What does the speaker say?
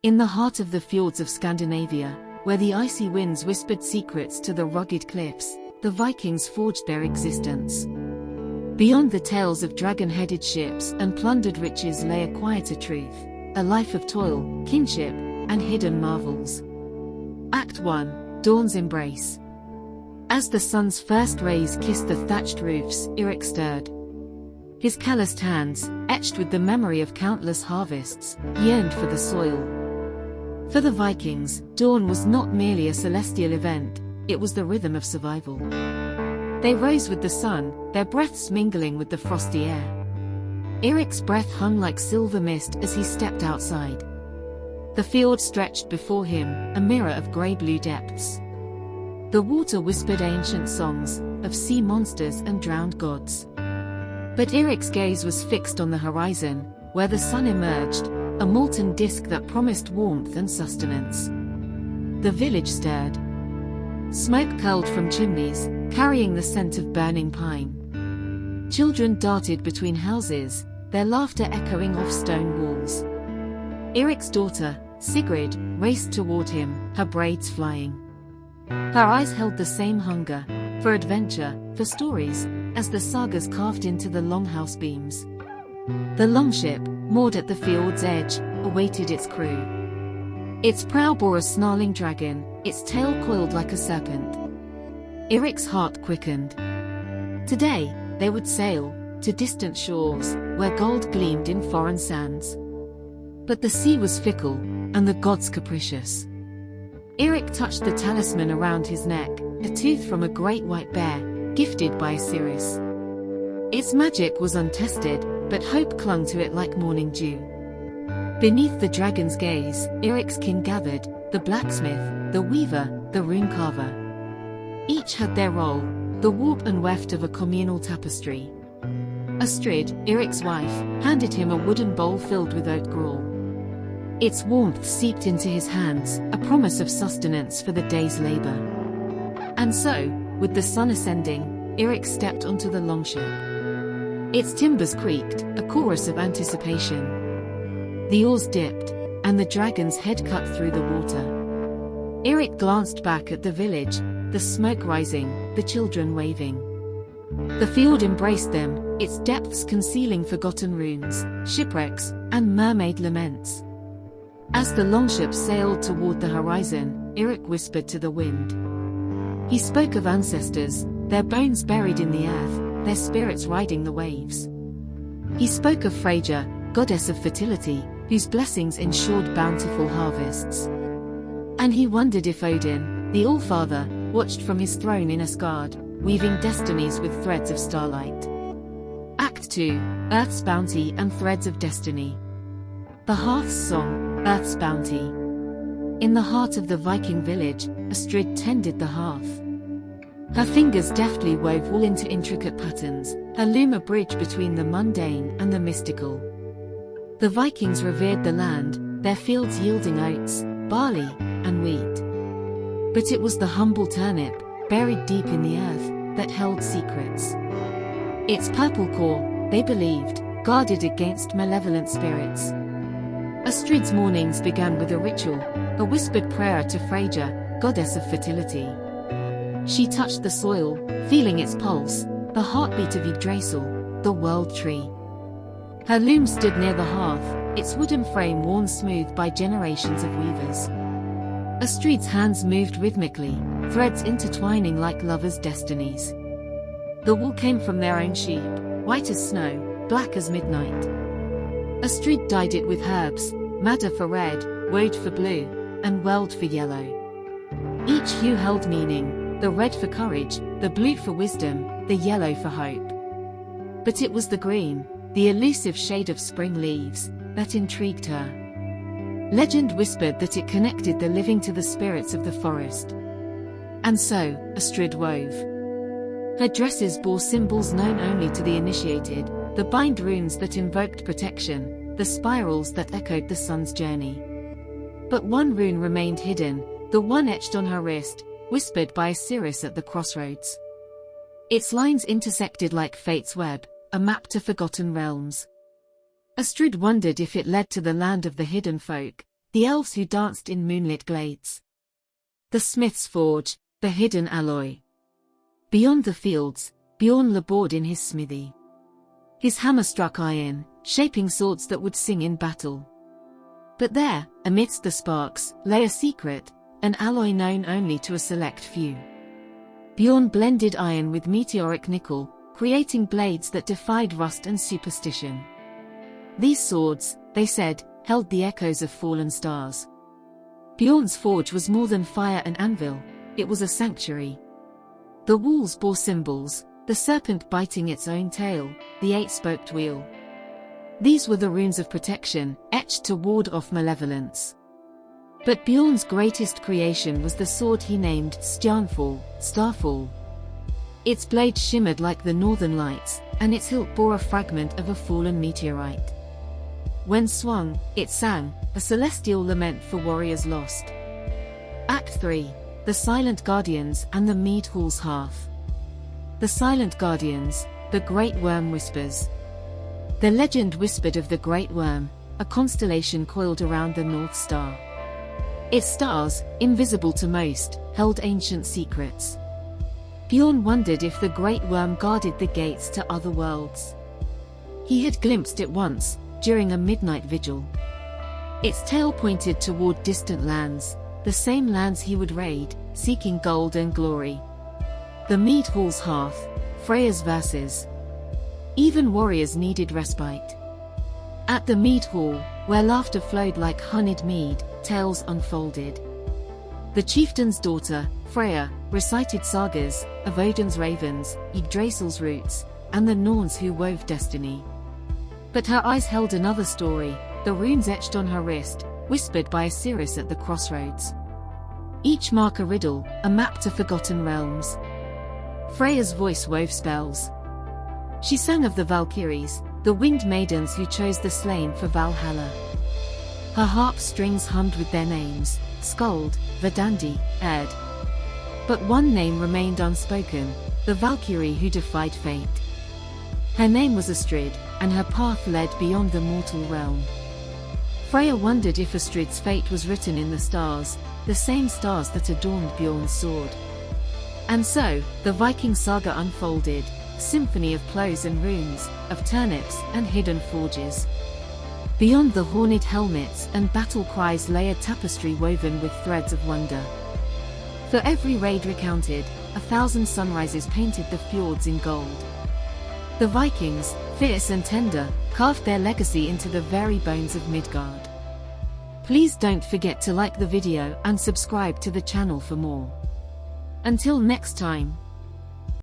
In the heart of the fjords of Scandinavia, where the icy winds whispered secrets to the rugged cliffs, the Vikings forged their existence. Beyond the tales of dragon-headed ships and plundered riches lay a quieter truth, a life of toil, kinship, and hidden marvels. Act 1: Dawn's Embrace. As the sun's first rays kissed the thatched roofs, Eirik stirred. His calloused hands, etched with the memory of countless harvests, yearned for the soil. For the Vikings, dawn was not merely a celestial event, it was the rhythm of survival. They rose with the sun, their breaths mingling with the frosty air. Eirik's breath hung like silver mist as he stepped outside. The fjord stretched before him, a mirror of grey-blue depths. The water whispered ancient songs, of sea monsters and drowned gods. But Eirik's gaze was fixed on the horizon, where the sun emerged, a molten disk that promised warmth and sustenance. The village stirred. Smoke curled from chimneys, carrying the scent of burning pine. Children darted between houses, their laughter echoing off stone walls. Eirik's daughter, Sigrid, raced toward him, her braids flying. Her eyes held the same hunger, for adventure, for stories, as the sagas carved into the longhouse beams. The longship, moored at the fjord's edge, awaited its crew. Its prow bore a snarling dragon, its tail coiled like a serpent. Eirik's heart quickened. Today, they would sail, to distant shores, where gold gleamed in foreign sands. But the sea was fickle, and the gods capricious. Eirik touched the talisman around his neck, a tooth from a great white bear, gifted by Osiris. Its magic was untested, but hope clung to it like morning dew. Beneath the dragon's gaze, Eirik's kin gathered, the blacksmith, the weaver, the rune carver. Each had their role, the warp and weft of a communal tapestry. Astrid, Eirik's wife, handed him a wooden bowl filled with oat gruel. Its warmth seeped into his hands, a promise of sustenance for the day's labor. And so, with the sun ascending, Eirik stepped onto the longship. Its timbers creaked, a chorus of anticipation. The oars dipped, and the dragon's head cut through the water. Eirik glanced back at the village, the smoke rising, the children waving. The fjord embraced them, its depths concealing forgotten runes, shipwrecks, and mermaid laments. As the longship sailed toward the horizon, Eirik whispered to the wind. He spoke of ancestors, their bones buried in the earth, their spirits riding the waves. He spoke of Freyja, goddess of fertility, whose blessings ensured bountiful harvests. And he wondered if Odin, the Allfather, watched from his throne in Asgard, weaving destinies with threads of starlight. Act 2: Earth's Bounty and Threads of Destiny. The Hearth's Song, Earth's Bounty. In the heart of the Viking village, Astrid tended the hearth. Her fingers deftly wove wool into intricate patterns, her loom a bridge between the mundane and the mystical. The Vikings revered the land, their fields yielding oats, barley, and wheat. But it was the humble turnip, buried deep in the earth, that held secrets. Its purple core, they believed, guarded against malevolent spirits. Astrid's mornings began with a ritual, a whispered prayer to Freyja, goddess of fertility. She touched the soil, feeling its pulse, the heartbeat of Yggdrasil, the world tree. Her loom stood near the hearth, its wooden frame worn smooth by generations of weavers. Astrid's hands moved rhythmically, threads intertwining like lovers' destinies. The wool came from their own sheep, white as snow, black as midnight. Astrid dyed it with herbs, madder for red, woad for blue, and weld for yellow. Each hue held meaning, the red for courage, the blue for wisdom, the yellow for hope. But it was the green, the elusive shade of spring leaves, that intrigued her. Legend whispered that it connected the living to the spirits of the forest. And so, Astrid wove. Her dresses bore symbols known only to the initiated, the bind runes that invoked protection, the spirals that echoed the sun's journey. But one rune remained hidden, the one etched on her wrist, whispered by Osiris at the crossroads. Its lines intersected like fate's web, a map to forgotten realms. Astrid wondered if it led to the land of the hidden folk, the elves who danced in moonlit glades. The smith's forge, the hidden alloy. Beyond the fields, Bjorn labored in his smithy. His hammer struck iron, shaping swords that would sing in battle. But there, amidst the sparks, lay a secret, an alloy known only to a select few. Bjorn blended iron with meteoric nickel, creating blades that defied rust and superstition. These swords, they said, held the echoes of fallen stars. Bjorn's forge was more than fire and anvil, it was a sanctuary. The walls bore symbols, the serpent biting its own tail, the eight-spoked wheel. These were the runes of protection, etched to ward off malevolence. But Bjorn's greatest creation was the sword he named Starfall. Its blade shimmered like the northern lights, and its hilt bore a fragment of a fallen meteorite. When swung, it sang, a celestial lament for warriors lost. Act 3. The Silent Guardians and the Mead Hall's Hearth. The Silent Guardians, the Great Worm Whispers. The legend whispered of the Great Worm, a constellation coiled around the North Star. Its stars, invisible to most, held ancient secrets. Bjorn wondered if the Great Worm guarded the gates to other worlds. He had glimpsed it once, during a midnight vigil. Its tail pointed toward distant lands, the same lands he would raid, seeking gold and glory. The Mead Hall's Hearth, Freya's verses. Even warriors needed respite. At the Mead Hall, where laughter flowed like honeyed mead, tales unfolded. The chieftain's daughter, Freya, recited sagas of Odin's ravens, Yggdrasil's roots, and the Norns who wove destiny. But her eyes held another story, the runes etched on her wrist, whispered by Osiris at the crossroads. Each mark a riddle, a map to forgotten realms. Freya's voice wove spells. She sang of the Valkyries, the winged maidens who chose the slain for Valhalla. Her harp strings hummed with their names, Skuld, Verdandi, Erd. But one name remained unspoken, the Valkyrie who defied fate. Her name was Astrid, and her path led beyond the mortal realm. Freya wondered if Astrid's fate was written in the stars, the same stars that adorned Bjorn's sword. And so, the Viking saga unfolded, a symphony of plows and runes, of turnips and hidden forges. Beyond the horned helmets and battle cries lay a tapestry woven with threads of wonder. For every raid recounted, 1,000 sunrises painted the fjords in gold. The Vikings, fierce and tender, carved their legacy into the very bones of Midgard. Please don't forget to like the video and subscribe to the channel for more. Until next time.